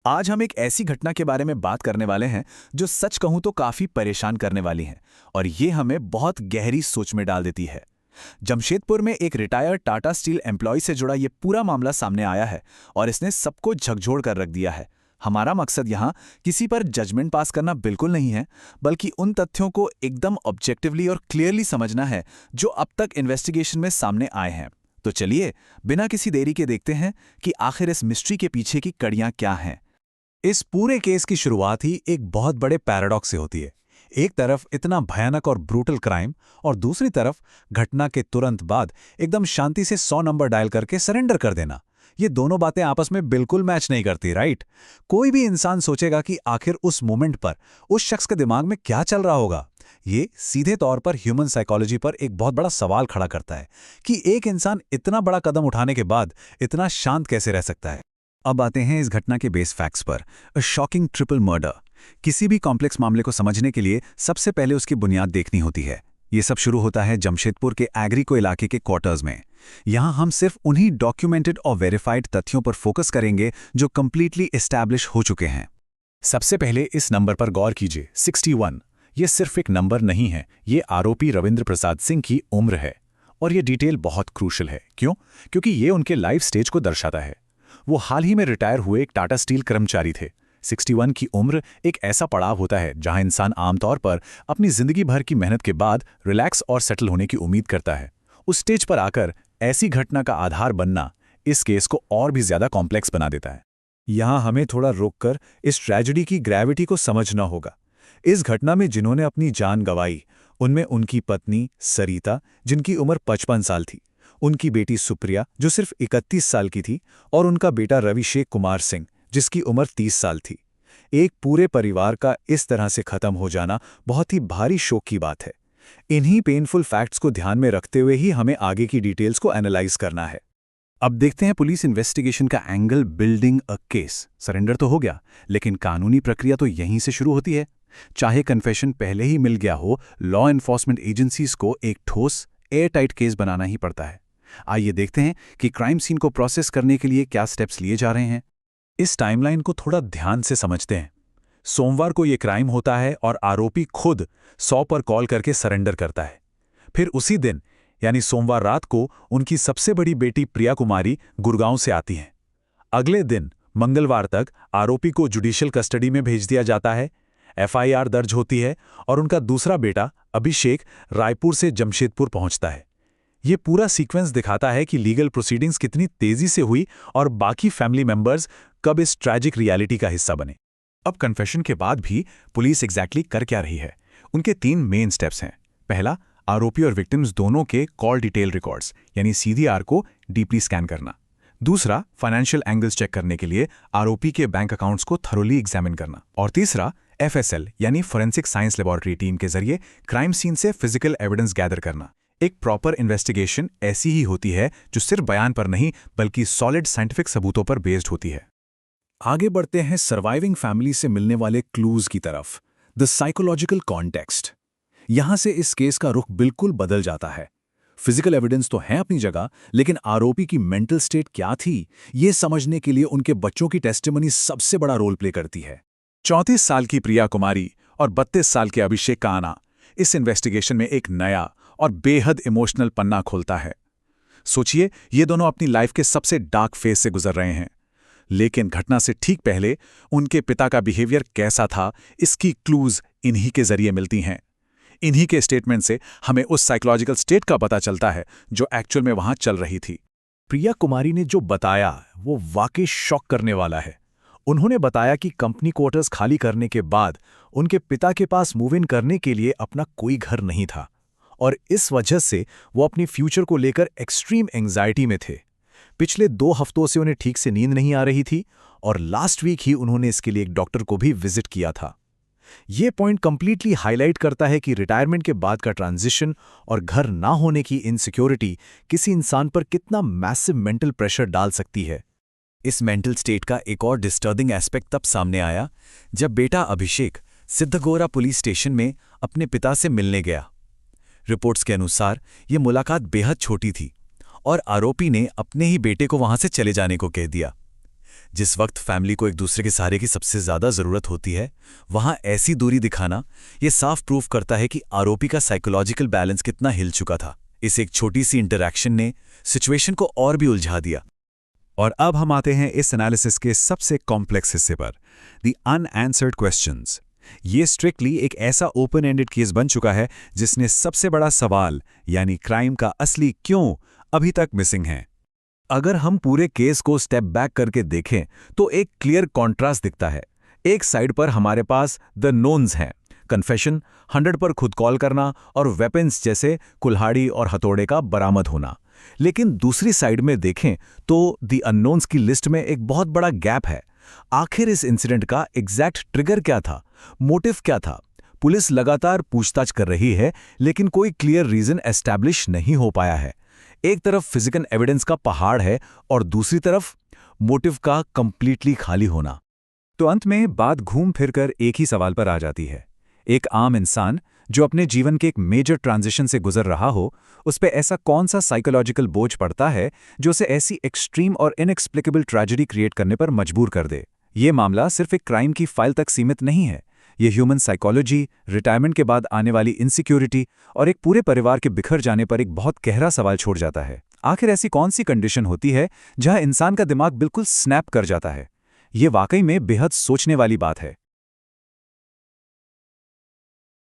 आज हम एक ऐसी घटना के बारे में बात करने वाले हैं जो सच कहूं तो काफी परेशान करने वाली है और ये हमें बहुत गहरी सोच में डाल देती है। जमशेदपुर में एक रिटायर्ड टाटा स्टील एम्प्लॉय से जुड़ा ये पूरा मामला सामने आया है और इसने सबको झकझोर कर रख दिया है। हमारा मकसद यहाँ किसी पर जजमेंट पास करना बिल्कुल नहीं है, बल्कि उन तथ्यों को एकदम ऑब्जेक्टिवली और क्लियरली समझना है जो अब तक इन्वेस्टिगेशन में सामने आए हैं। तो चलिए बिना किसी देरी के देखते हैं कि आखिर इस मिस्ट्री के पीछे की कड़ियां क्या हैं। इस पूरे केस की शुरुआत ही एक बहुत बड़े पैराडॉक्स से होती है। एक तरफ इतना भयानक और ब्रूटल क्राइम और दूसरी तरफ घटना के तुरंत बाद एकदम शांति से 100 नंबर डायल करके सरेंडर कर देना। ये दोनों बातें आपस में बिल्कुल मैच नहीं करती, राइट? कोई भी इंसान सोचेगा कि आखिर उस मोमेंट पर उस शख्स के दिमाग में क्या चल रहा होगा। ये सीधे तौर पर ह्यूमन साइकोलॉजी पर एक बहुत बड़ा सवाल खड़ा करता है कि एक इंसान इतना बड़ा कदम उठाने के बाद इतना शांत कैसे रह सकता है। अब आते हैं इस घटना के बेस फैक्ट्स पर। अ शॉकिंग ट्रिपल मर्डर। किसी भी कॉम्प्लेक्स मामले को समझने के लिए सबसे पहले उसकी बुनियाद देखनी होती है। ये सब शुरू होता है जमशेदपुर के एग्रीको इलाके के क्वार्टर्स में। यहाँ हम सिर्फ उन्हीं डॉक्यूमेंटेड और वेरीफाइड तथ्यों पर फोकस करेंगे जो कंप्लीटली एस्टैब्लिश हो चुके हैं। सबसे पहले इस नंबर पर गौर कीजिए, 61। ये सिर्फ एक नंबर नहीं है, ये आरोपी रविंद्र प्रसाद सिंह की उम्र है। और ये डिटेल बहुत क्रूशल है। क्यों? क्योंकि ये उनके लाइफ स्टेज को दर्शाता है। वो हाल ही में रिटायर हुए एक टाटा स्टील कर्मचारी थे। 61 की उम्र एक ऐसा पड़ाव होता है जहां इंसान आमतौर पर अपनी जिंदगी भर की मेहनत के बाद रिलैक्स और सेटल होने की उम्मीद करता है। उस स्टेज पर आकर ऐसी घटना का आधार बनना इस केस को और भी ज्यादा कॉम्प्लेक्स बना देता है। यहाँ हमें थोड़ा रोककर इस ट्रेजेडी की ग्रेविटी को समझना होगा। इस घटना में जिन्होंने अपनी जान गंवाई, उनमें उनकी पत्नी सरिता, जिनकी उम्र 55 साल थी, उनकी बेटी सुप्रिया, जो सिर्फ 31 साल की थी, और उनका बेटा रविशेख कुमार सिंह, जिसकी उम्र 30 साल थी। एक पूरे परिवार का इस तरह से खत्म हो जाना बहुत ही भारी शोक की बात है। इन्हीं पेनफुल फैक्ट्स को ध्यान में रखते हुए ही हमें आगे की डिटेल्स को एनालाइज करना है। अब देखते हैं पुलिस इन्वेस्टिगेशन का angle. Building a case. Surrender तो हो गया, लेकिन कानूनी प्रक्रिया तो यहीं से शुरू होती है। चाहे कन्फेशन पहले ही मिल गया हो, लॉ एनफोर्समेंट एजेंसीज को एक ठोस एयर टाइट केस बनाना ही पड़ता है। आइए देखते हैं कि क्राइम सीन को प्रोसेस करने के लिए क्या स्टेप्स लिए जा रहे हैं। इस टाइमलाइन को थोड़ा ध्यान से समझते हैं। सोमवार को यह क्राइम होता है और आरोपी खुद 100 पर कॉल करके सरेंडर करता है। फिर उसी दिन यानी सोमवार रात को उनकी सबसे बड़ी बेटी प्रिया कुमारी गुड़गांव से आती हैं। अगले दिन मंगलवार तक आरोपी को जुडिशियल कस्टडी में भेज दिया जाता है। एफआईआर दर्ज होती है और उनका दूसरा बेटा अभिषेक रायपुर से जमशेदपुर पहुंचता है। ये पूरा सीक्वेंस दिखाता है कि लीगल प्रोसीडिंग्स कितनी तेजी से हुई और बाकी फैमिली मेंबर्स कब इस ट्रैजिक रियलिटी का हिस्सा बने। अब कन्फेशन के बाद भी पुलिस एग्जैक्टली कर क्या रही है? उनके 3 मेन स्टेप्स हैं। पहला, आरोपी और विक्टिम्स दोनों के कॉल डिटेल रिकॉर्ड्स यानी सीडीआर को डीपली स्कैन करना। दूसरा, फाइनेंशियल एंगल्स चेक करने के लिए आरोपी के बैंक अकाउंट्स को थरोली एग्जामिन करना। और तीसरा, एफएसएल यानी फोरेंसिक साइंस लेबोरेटरी टीम के जरिए क्राइम सीन से फिजिकल एविडेंस गैदर करना। एक प्रॉपर इन्वेस्टिगेशन ऐसी ही होती है जो सिर्फ बयान पर नहीं बल्कि सॉलिड साइंटिफिक सबूतों पर बेस्ड होती है। आगे बढ़ते हैं सर्वाइविंग फैमिली से मिलने वाले क्लूज की तरफ। The psychological context. यहां से इस केस का रुख बिल्कुल बदल जाता है। फिजिकल एविडेंस तो है अपनी जगह, लेकिन आरोपी की मेंटल स्टेट क्या थी, ये समझने के लिए उनके बच्चों की टेस्टिमनी सबसे बड़ा रोल प्ले करती है। 34 साल की प्रिया कुमारी और 32 साल के अभिषेक का आना इस इन्वेस्टिगेशन में एक नया और बेहद इमोशनल पन्ना खोलता है। सोचिए, ये दोनों अपनी लाइफ के सबसे डार्क फेज से गुजर रहे हैं, लेकिन घटना से ठीक पहले उनके पिता का बिहेवियर कैसा था, इसकी क्लूज इन्हीं के जरिए मिलती हैं। इन्हीं के स्टेटमेंट से हमें उस साइकोलॉजिकल स्टेट का पता चलता है जो एक्चुअल में वहां चल रही थी। प्रिया कुमारी ने जो बताया वो वाकई शॉक करने वाला है। उन्होंने बताया कि कंपनी क्वार्टर्स खाली करने के बाद उनके पिता के पास मूव इन करने के लिए अपना कोई घर नहीं था और इस वजह से वो अपनी फ्यूचर को लेकर एक्सट्रीम एंग्जाइटी में थे। पिछले 2 हफ्तों से उन्हें ठीक से नींद नहीं आ रही थी और लास्ट वीक ही उन्होंने इसके लिए एक डॉक्टर को भी विजिट किया था। ये पॉइंट कंप्लीटली हाईलाइट करता है कि रिटायरमेंट के बाद का ट्रांजिशन और घर ना होने की इनसिक्योरिटी किसी इंसान पर कितना मैसिव मेंटल प्रेशर डाल सकती है। इस मेंटल स्टेट का एक और डिस्टर्बिंग एस्पेक्ट तब सामने आया जब बेटा अभिषेक सिद्धगोरा पुलिस स्टेशन में अपने पिता से मिलने गया। रिपोर्ट्स के अनुसार ये मुलाकात बेहद छोटी थी और आरोपी ने अपने ही बेटे को वहां से चले जाने को कह दिया। जिस वक्त फैमिली को एक दूसरे के सहारे की सबसे ज्यादा जरूरत होती है, वहां ऐसी दूरी दिखाना ये साफ प्रूफ करता है कि आरोपी का साइकोलॉजिकल बैलेंस कितना हिल चुका था। इस एक छोटी सी इंटरैक्शन ने सिचुएशन को और भी उलझा दिया। और अब हम आते हैं इस एनालिसिस के सबसे कॉम्प्लेक्स हिस्से पर, द अनआंसर्ड क्वेश्चंस। ये स्ट्रिक्टली एक ऐसा ओपन एंडेड केस बन चुका है जिसने सबसे बड़ा सवाल यानी क्राइम का असली क्यों अभी तक मिसिंग है। अगर हम पूरे केस को स्टेप बैक करके देखें तो एक क्लियर कॉन्ट्रास्ट दिखता है। एक साइड पर हमारे पास द नोन्स हैं, कन्फेशन, 100 पर खुद कॉल करना और वेपन्स जैसे कुल्हाड़ी और हथौड़े का बरामद होना। लेकिन दूसरी साइड में देखें तो द अननोन्स की लिस्ट में एक बहुत बड़ा गैप है। आखिर इस इंसिडेंट का एग्जैक्ट ट्रिगर क्या था, मोटिव क्या था? पुलिस लगातार पूछताछ कर रही है लेकिन कोई क्लियर रीजन एस्टैब्लिश नहीं हो पाया है। एक तरफ फिजिकल एविडेंस का पहाड़ है और दूसरी तरफ मोटिव का कंप्लीटली खाली होना। तो अंत में बात घूम फिरकर एक ही सवाल पर आ जाती है। एक आम इंसान जो अपने जीवन के एक मेजर ट्रांजिशन से गुजर रहा हो, उस पे ऐसा कौन सा साइकोलॉजिकल बोझ पड़ता है जो उसे ऐसी एक्सट्रीम और इनएक्सप्लिकेबल ट्रेजेडी क्रिएट करने पर मजबूर कर दे। ये मामला सिर्फ एक क्राइम की फाइल तक सीमित नहीं है। ये ह्यूमन साइकोलॉजी, रिटायरमेंट के बाद आने वाली इनसिक्योरिटी और एक पूरे परिवार के बिखर जाने पर एक बहुत गहरा सवाल छोड़ जाता है। आखिर ऐसी कौन सी कंडीशन होती है जहां इंसान का दिमाग बिल्कुल स्नैप कर जाता है? ये वाकई में बेहद सोचने वाली बात है।